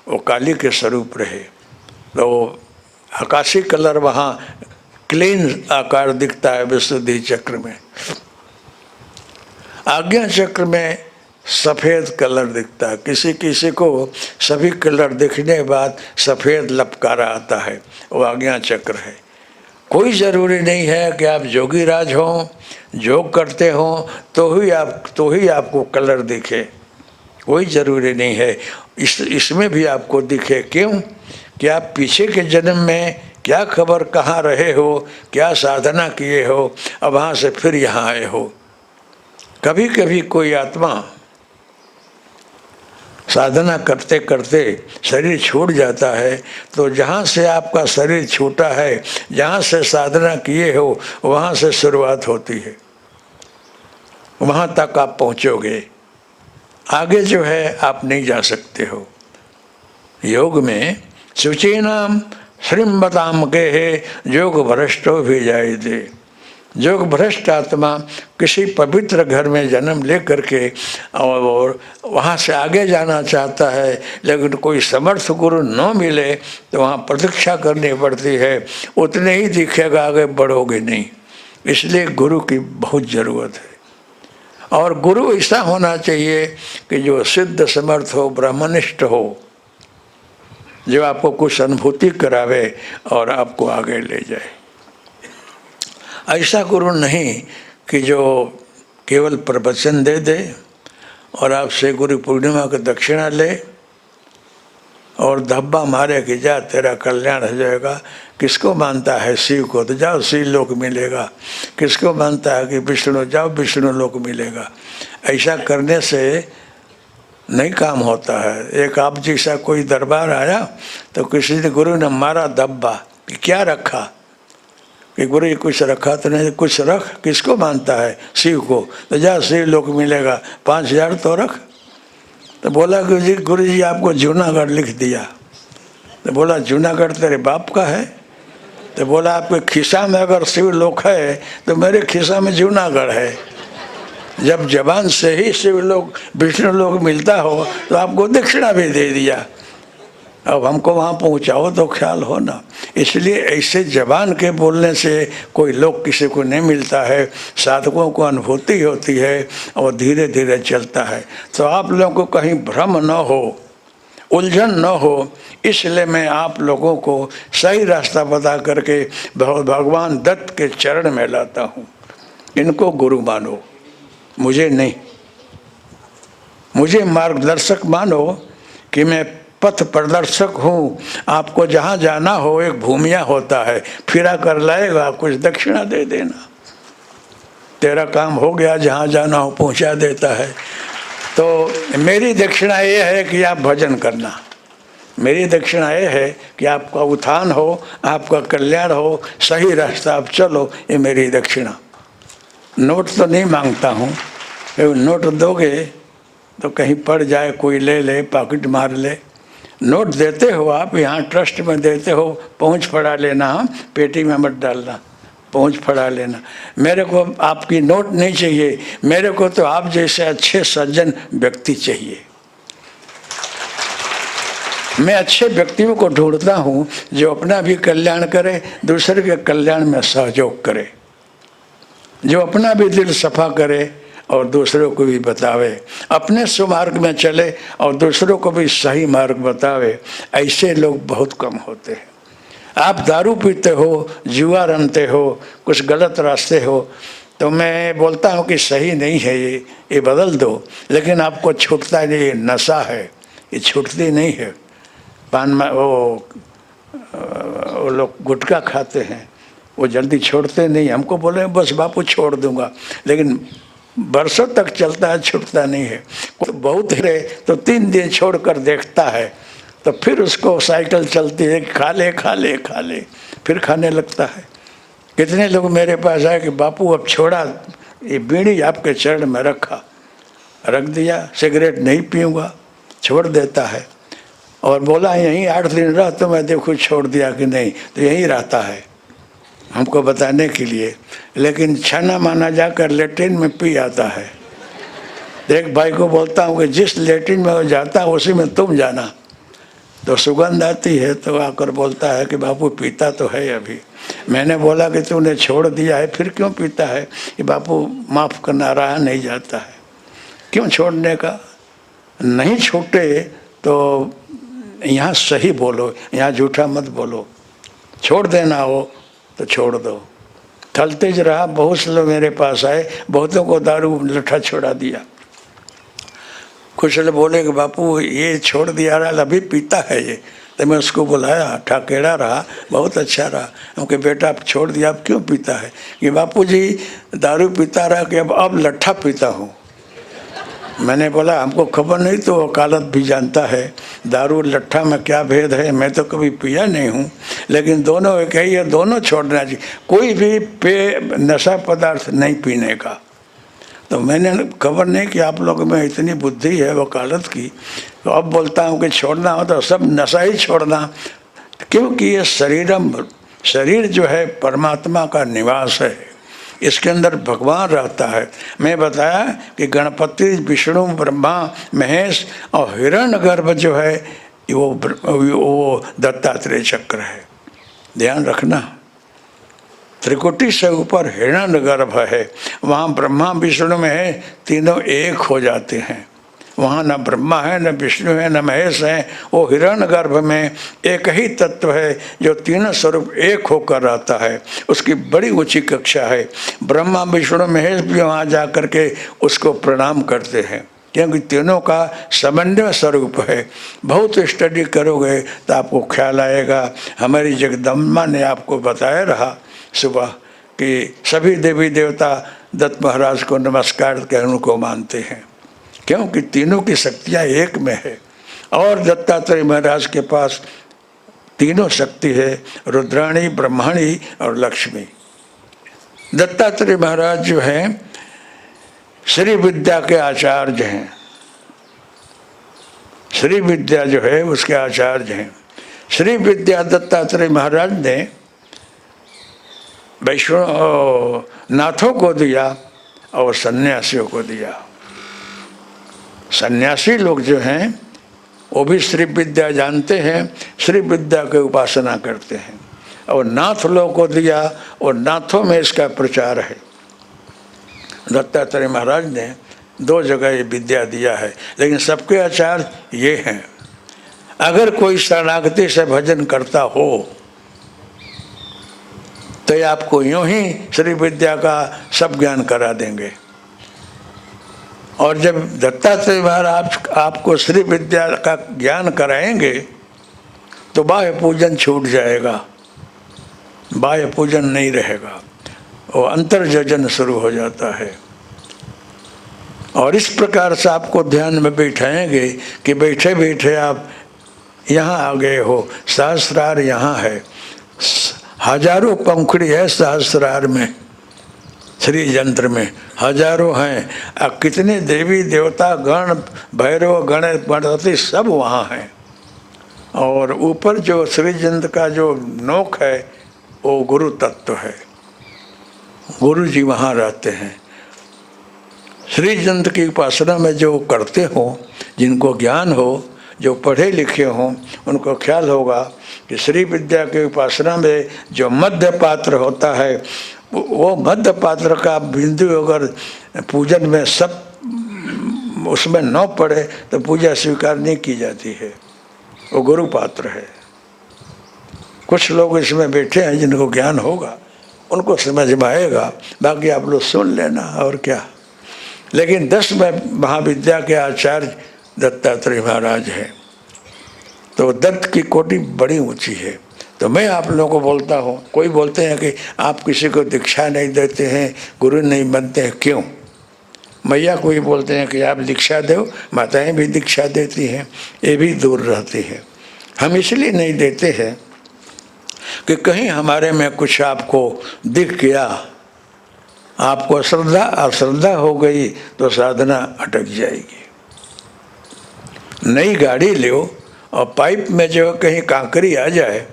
वो काली के स्वरूप रहे। तो आकाशी कलर वहाँ क्लीन आकार दिखता है विशुद्धि चक्र में। आज्ञा चक्र में सफ़ेद कलर दिखता है। किसी किसी को सभी कलर दिखने के बाद सफ़ेद लपकारा आता है, वो आज्ञा चक्र है। कोई ज़रूरी नहीं है कि आप जोगीराज हों, योग करते हों तो ही आपको कलर दिखे, कोई ज़रूरी नहीं है। इसमें भी आपको दिखे। क्यों? कि आप पीछे के जन्म में क्या खबर कहाँ रहे हो, क्या साधना किए हो, अब वहाँ से फिर यहाँ आए हो। कभी कभी कोई आत्मा साधना करते करते शरीर छूट जाता है, तो जहाँ से आपका शरीर छूटा है, जहाँ से साधना किए हो, वहाँ से शुरुआत होती है, वहाँ तक आप पहुँचोगे। आगे जो है आप नहीं जा सकते हो। योग में शुचीनाम श्रीमताम के है योग भ्रष्टो भी जाए दे। योग भ्रष्ट आत्मा किसी पवित्र घर में जन्म ले करके और वहाँ से आगे जाना चाहता है, लेकिन कोई समर्थ गुरु न मिले तो वहाँ प्रतीक्षा करनी पड़ती है। उतने ही दिखेगा, आगे बढ़ोगे नहीं। इसलिए गुरु की बहुत ज़रूरत है। और गुरु ऐसा होना चाहिए कि जो सिद्ध समर्थ हो, ब्रह्मनिष्ठ हो, जो आपको कुछ अनुभूति करावे और आपको आगे ले जाए। ऐसा गुरु नहीं कि जो केवल प्रवचन दे दे और आपसे गुरु पूर्णिमा की दक्षिणा ले और धब्बा मारे कि जा तेरा कल्याण हो जाएगा। किसको मानता है शिव को, तो जाओ शिव लोक मिलेगा। किसको मानता है कि विष्णु, जाओ विष्णु लोक मिलेगा। ऐसा करने से नहीं काम होता है। एक आप जैसा कोई दरबार आया तो किसी ने गुरु ने मारा धब्बा कि क्या रखा, कि गुरु जी कुछ रखा तो नहीं, कुछ रख। किसको मानता है? शिव को, तो जा शिव लोक मिलेगा, 5000 तो रख। तो बोला गुरु जी आपको जूनागढ़ लिख दिया। तो बोला जूनागढ़ तेरे बाप का है? तो बोला आपके खिस्सा में अगर शिव लोक है तो मेरे खिस्सा में जूनागढ़ है। जब जबान से ही शिव लोक विष्णु लोक मिलता हो तो आपको दक्षिणा भी दे दिया, अब हमको वहाँ पहुँचाओ तो ख्याल हो ना। इसलिए ऐसे जबान के बोलने से कोई लोक किसी को नहीं मिलता है। साधकों को अनुभूति होती है और धीरे धीरे चलता है। तो आप लोगों को कहीं भ्रम न हो, उलझन न हो, इसलिए मैं आप लोगों को सही रास्ता बता करके भगवान दत्त के चरण में लाता हूँ। इनको गुरु मानो, मुझे नहीं। मुझे मार्गदर्शक मानो कि मैं पथ प्रदर्शक हूँ। आपको जहाँ जाना हो एक भूमिया होता है, फिरा कर लाएगा, कुछ दक्षिणा दे देना, तेरा काम हो गया, जहाँ जाना हो पहुँचा देता है। तो मेरी दक्षिणा ये है कि आप भजन करना। मेरी दक्षिणा ये है कि आपका उत्थान हो, आपका कल्याण हो, सही रास्ता आप चलो, ये मेरी दक्षिणा। नोट तो नहीं मांगता हूँ, नोट दोगे तो कहीं पड़ जाए, कोई ले ले, पॉकेट मार ले। नोट देते हो आप, यहाँ ट्रस्ट में देते हो, पहुँच फड़ा लेना, पेटी में मत डालना, पहुँच फड़ा लेना। मेरे को आपकी नोट नहीं चाहिए, मेरे को तो आप जैसे अच्छे सज्जन व्यक्ति चाहिए। मैं अच्छे व्यक्तियों को ढूंढता हूँ जो अपना भी कल्याण करे, दूसरे के कल्याण में सहयोग करे, जो अपना भी दिल सफा करे और दूसरों को भी बतावे, अपने सुमार्ग में चले और दूसरों को भी सही मार्ग बतावे। ऐसे लोग बहुत कम होते हैं। आप दारू पीते हो, जुआ रमते हो, कुछ गलत रास्ते हो, तो मैं बोलता हूँ कि सही नहीं है, ये बदल दो। लेकिन आपको छूटता नहीं, ये नशा है, ये छूटती नहीं है। पान में वो लोग गुटखा खाते हैं, वो जल्दी छोड़ते नहीं। हमको बोले बस बापू छोड़ दूंगा, लेकिन बरसों तक चलता है, छूटता नहीं है। बहुत है तो 3 दिन छोड़कर देखता है, तो फिर उसको साइकिल चलती है, खा ले खा ले खा ले, फिर खाने लगता है। कितने लोग मेरे पास आए कि बापू अब छोड़ा, ये बीड़ी आपके चरण में रख दिया, सिगरेट नहीं पीऊँगा, छोड़ देता है। और बोला यहीं 8 दिन रह तो मैं देखूँ छोड़ दिया कि नहीं, तो यहीं रहता है हमको बताने के लिए। लेकिन छाना माना जाकर लेट्रिन में पी आता है। एक भाई को बोलता हूँ कि जिस लेट्रिन में वो जाता है उसी में तुम जाना, तो सुगंध आती है तो आकर बोलता है कि बापू पीता तो है अभी। मैंने बोला कि तूने छोड़ दिया है फिर क्यों पीता है? कि बापू माफ़ करना रहा नहीं जाता है। क्यों छोड़ने का? नहीं छूटे तो यहाँ सही बोलो, यहाँ झूठा मत बोलो। छोड़ देना हो तो छोड़ दो। थलतेज रहा, बहुत से लोग मेरे पास आए, बहुतों को दारू लट्ठा छोड़ा दिया। कुछ लोग बोले कि बापू ये छोड़ दिया रहा, अभी पीता है ये। तो मैं उसको बुलाया, ठाकेड़ा रहा, बहुत अच्छा रहा। क्योंकि बेटा आप छोड़ दिया, अब क्यों पीता है? कि बापू जी दारू पीता रहा कि अब लट्ठा पीता हूँ। मैंने बोला हमको खबर नहीं तो वकालत भी जानता है दारू लट्ठा में क्या भेद है। मैं तो कभी पिया नहीं हूँ, लेकिन दोनों एक ही है, दोनों छोड़ना चाहिए। कोई भी नशा पदार्थ नहीं पीने का। तो मैंने खबर नहीं कि आप लोगों में इतनी बुद्धि है वकालत की। तो अब बोलता हूँ कि छोड़ना हो तो सब नशा ही छोड़ना, क्योंकि ये शरीर जो है परमात्मा का निवास है, इसके अंदर भगवान रहता है। मैं बताया कि गणपति, विष्णु, ब्रह्मा, महेश और हिरण्यगर्भ जो है वो दत्तात्रेय चक्र है। ध्यान रखना, त्रिकुटी से ऊपर हिरण्यगर्भ है, वहाँ ब्रह्मा विष्णु में है, तीनों एक हो जाते हैं। वहाँ न ब्रह्मा है, न विष्णु है, न महेश है। वो हिरण्यगर्भ में एक ही तत्व है जो तीनों स्वरूप एक होकर रहता है। उसकी बड़ी ऊंची कक्षा है। ब्रह्मा विष्णु महेश भी वहाँ जा कर के उसको प्रणाम करते हैं, क्योंकि तीनों का समन्वय स्वरूप है। बहुत स्टडी करोगे तो आपको ख्याल आएगा। हमारी जगदम्बा ने आपको बताया रहा सुबह कि सभी देवी देवता दत्त महाराज को नमस्कार के उनको मानते हैं, क्योंकि तीनों की शक्तियाँ एक में है। और दत्तात्रेय महाराज के पास तीनों शक्ति है, रुद्राणी, ब्रह्माणी और लक्ष्मी। दत्तात्रेय महाराज जो हैं श्री विद्या के आचार्य हैं। श्री विद्या जो है उसके आचार्य हैं। श्री विद्या दत्तात्रेय महाराज ने वैष्णव नाथों को दिया और सन्यासियों को दिया। सन्यासी लोग जो हैं वो भी श्री विद्या जानते हैं, श्री विद्या की उपासना करते हैं। और नाथ लोगों को दिया और नाथों में इसका प्रचार है। दत्तात्रेय महाराज ने 2 जगह ये विद्या दिया है, लेकिन सबके आचार्य ये हैं। अगर कोई शरणागति से भजन करता हो तो ये आपको यूं ही श्री विद्या का सब ज्ञान करा देंगे। और जब दत्तात्रेय महाराज आपको श्री विद्या का ज्ञान कराएंगे तो बाह्य पूजन छूट जाएगा, बाह्य पूजन नहीं रहेगा, वो अंतर्जन शुरू हो जाता है। और इस प्रकार से आपको ध्यान में बैठाएंगे कि बैठे बैठे आप यहाँ आ गए हो। सहस्रार यहाँ है, हजारों पंखुड़ी है सहस्रार में, श्री यंत्र में हजारों हैं। अब कितने देवी देवता गण, भैरव, गणेश, गणपति सब वहाँ हैं। और ऊपर जो श्री यंत्र का जो नोक है वो गुरु तत्व है, गुरु जी वहाँ रहते हैं। श्री यंत्र की उपासना में जो करते हो, जिनको ज्ञान हो, जो पढ़े लिखे हों, उनको ख्याल होगा कि श्री विद्या की उपासना में जो मध्य पात्र होता है, वो मध्य पात्र का बिंदु अगर पूजन में सब उसमें न पड़े तो पूजा स्वीकार नहीं की जाती है। वो गुरु पात्र है। कुछ लोग इसमें बैठे हैं जिनको ज्ञान होगा, उनको समझ में आएगा, बाकी आप लोग सुन लेना और क्या। लेकिन 10 महाविद्या के आचार्य दत्तात्रेय महाराज हैं, तो दत्त की कोटि बड़ी ऊंची है। तो मैं आप लोगों को बोलता हूँ, कोई बोलते हैं कि आप किसी को दीक्षा नहीं देते हैं, गुरु नहीं बनते हैं, क्यों? मैया को ही बोलते हैं कि आप दीक्षा दो, माताएं भी दीक्षा देती हैं, ये भी दूर रहती है। हम इसलिए नहीं देते हैं कि कहीं हमारे में कुछ आपको दिख गया, आपको अश्रद्धा हो गई तो साधना अटक जाएगी। नई गाड़ी लो और पाइप में जो कहीं कांकरी आ जाए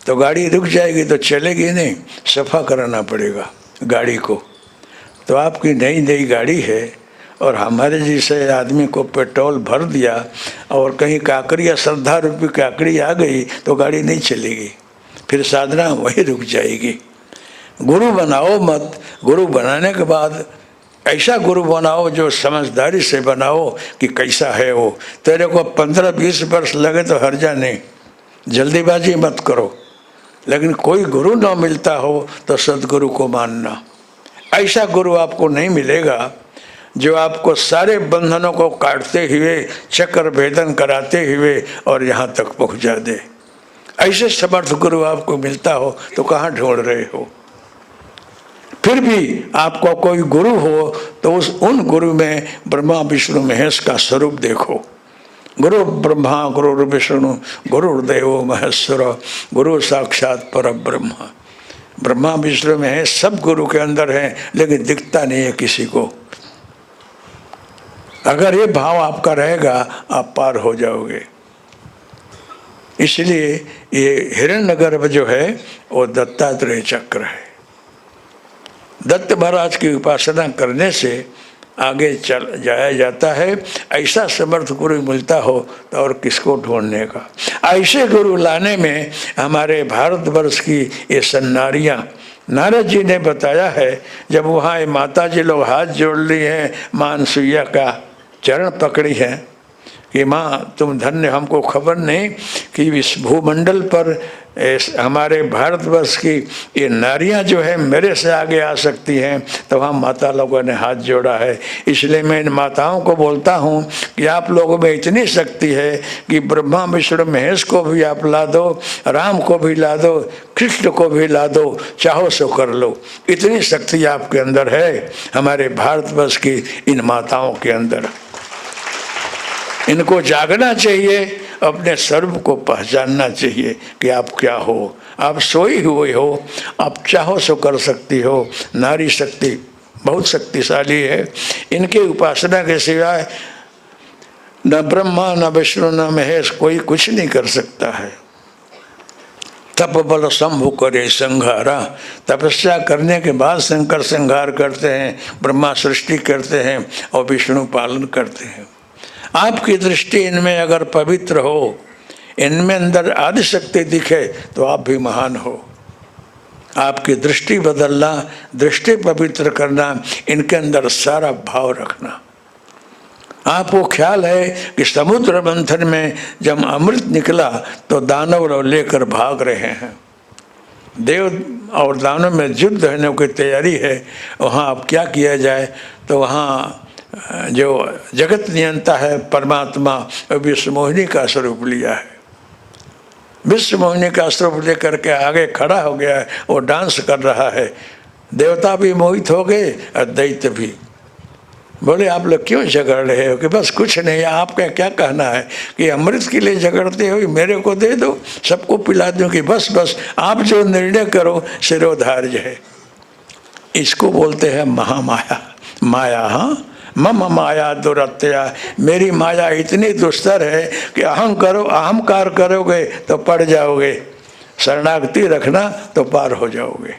तो गाड़ी रुक जाएगी, तो चलेगी नहीं, सफ़ा कराना पड़ेगा गाड़ी को। तो आपकी नई गाड़ी है और हमारे जैसे आदमी को पेट्रोल भर दिया और कहीं काकड़ी या श्रद्धा रूपी काकड़ी आ गई तो गाड़ी नहीं चलेगी, फिर साधना वही रुक जाएगी। गुरु बनाओ मत, गुरु बनाने के बाद ऐसा गुरु बनाओ जो समझदारी से बनाओ कि कैसा है वो। तेरे को 15-20 वर्ष लगे तो हर्जा नहीं, जल्दीबाजी मत करो। लेकिन कोई गुरु ना मिलता हो तो सदगुरु को मानना। ऐसा गुरु आपको नहीं मिलेगा जो आपको सारे बंधनों को काटते हुए चक्र भेदन कराते हुए और यहाँ तक पहुँचा दे। ऐसे समर्थ गुरु आपको मिलता हो तो कहाँ ढूंढ रहे हो। फिर भी आपको कोई गुरु हो तो उन गुरु में ब्रह्मा विष्णु महेश का स्वरूप देखो। गुरु ब्रह्मा गुरु विष्णु गुरुर्देवो महेश्वर गुरु साक्षात परब्रह्म। ब्रह्मा विष्णु महेश सब गुरु के अंदर हैं, लेकिन दिखता नहीं है किसी को। अगर ये भाव आपका रहेगा आप पार हो जाओगे। इसलिए ये हिरण्यगर्भ जो है वो दत्तात्रेय चक्र है। दत्त महाराज की उपासना करने से आगे चल जाया जाता है। ऐसा समर्थ गुरु मिलता हो तो और किसको ढूंढने का। ऐसे गुरु लाने में हमारे भारतवर्ष की ये सन्नारियाँ, नारद जी ने बताया है जब वहाँ माता जी लोग हाथ जोड़ लिए हैं, मां अनसुईया का चरण पकड़ी है कि माँ तुम धन्य, हमको खबर नहीं कि इस भूमंडल पर हमारे भारतवर्ष की ये नारियां जो है मेरे से आगे आ सकती हैं, तो वहाँ माता लोगों ने हाथ जोड़ा है। इसलिए मैं इन माताओं को बोलता हूँ कि आप लोगों में इतनी शक्ति है कि ब्रह्मा विष्णु महेश को भी आप ला दो, राम को भी ला दो, कृष्ण को भी ला दो, चाहो सो कर लो। इतनी शक्ति आपके अंदर है, हमारे भारतवर्ष की इन माताओं के अंदर। इनको जागना चाहिए, अपने स्वरूप को पहचानना चाहिए कि आप क्या हो। आप सोई हुए हो, आप चाहो सो कर सकती हो। नारी शक्ति बहुत शक्तिशाली है। इनके उपासना के सिवाय न ब्रह्मा न विष्णु न महेश कोई कुछ नहीं कर सकता है। तप बल शंभु करे संहारा। तपस्या करने के बाद शंकर संहार करते हैं, ब्रह्मा सृष्टि करते हैं और विष्णु पालन करते हैं। आपकी दृष्टि इनमें अगर पवित्र हो, इनमें अंदर आदि शक्ति दिखे तो आप भी महान हो। आपकी दृष्टि बदलना, दृष्टि पवित्र करना, इनके अंदर सारा भाव रखना। आपको ख्याल है कि समुद्र मंथन में जब अमृत निकला तो दानव लोग लेकर भाग रहे हैं। देव और दानव में युद्ध होने की तैयारी है। वहाँ अब क्या किया जाए, तो वहाँ जो जगत नियंता है परमात्मा विश्व मोहिनी का स्वरूप लिया है। विश्व मोहिनी का स्वरूप लेकर के आगे खड़ा हो गया है, वो डांस कर रहा है। देवता भी मोहित हो गए और दैत्य भी। बोले आप लोग क्यों झगड़ रहे हो? कि बस कुछ नहीं, आपका क्या कहना है कि अमृत के लिए झगड़ते हो, मेरे को दे दो, सबको पिला दो। कि बस बस आप जो निर्णय करो सिरोधार्य है। इसको बोलते हैं महामाया। माया, हाँ, मम माया दुरत्या। मेरी माया इतनी दुस्तर है कि अहंकार करोगे तो पड़ जाओगे, शरणागति रखना तो पार हो जाओगे।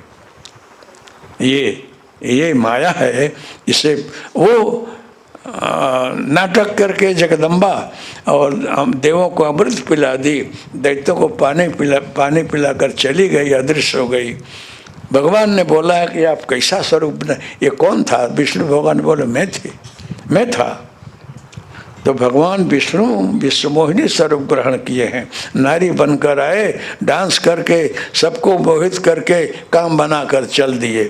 ये माया है। इसे वो नाटक करके जगदम्बा और देवों को अमृत पिला दी, दैत्यों को पानी पिलाकर चली गई, अदृश्य हो गई। भगवान ने बोला है कि आप कैसा स्वरूप, ये कौन था? विष्णु भगवान बोले मैं था। तो भगवान विष्णु विश्व मोहिनी स्वरूप ग्रहण किए हैं। नारी बनकर आए, डांस करके सबको मोहित करके काम बनाकर चल दिए।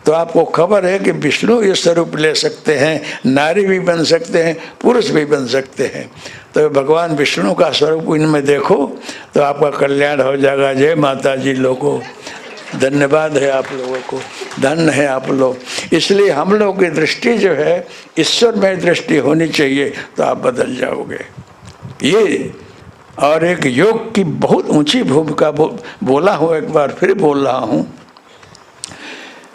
तो आपको खबर है कि विष्णु ये स्वरूप ले सकते हैं, नारी भी बन सकते हैं, पुरुष भी बन सकते हैं। तो भगवान विष्णु का स्वरूप इनमें देखो तो आपका कल्याण हो जाएगा। जय माता जी लोगों, धन्यवाद है आप लोगों को, धन्य है आप लोग। इसलिए हम लोग की दृष्टि जो है ईश्वर में दृष्टि होनी चाहिए, तो आप बदल जाओगे। ये और एक योग की बहुत ऊंची भूमिका बोला हूँ, एक बार फिर बोल रहा हूँ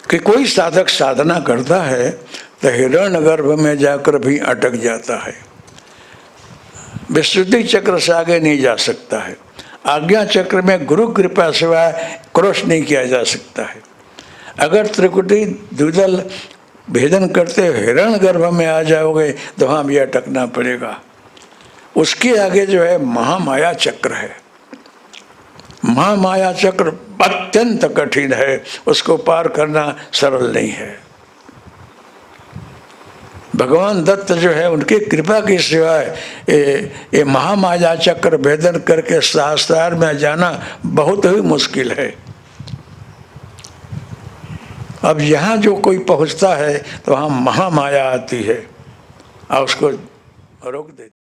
कि कोई साधक साधना करता है तो हिरण्यगर्भ में जाकर भी अटक जाता है, विशुद्धि चक्र से आगे नहीं जा सकता है। आज्ञा चक्र में गुरु कृपा सिवाय क्रॉस नहीं किया जा सकता है। अगर त्रिकुटी द्विदल भेदन करते हिरण गर्भ में आ जाओगे तो वहाँ भी अटकना पड़ेगा। उसके आगे जो है महामाया चक्र है। महामाया चक्र अत्यंत कठिन है, उसको पार करना सरल नहीं है। भगवान दत्त जो है उनकी कृपा की सिवाय ये महामाया चक्र भेदन करके सहस्त्रार में जाना बहुत ही मुश्किल है। अब यहाँ जो कोई पहुँचता है तो वहाँ महामाया आती है और उसको रोक देती है।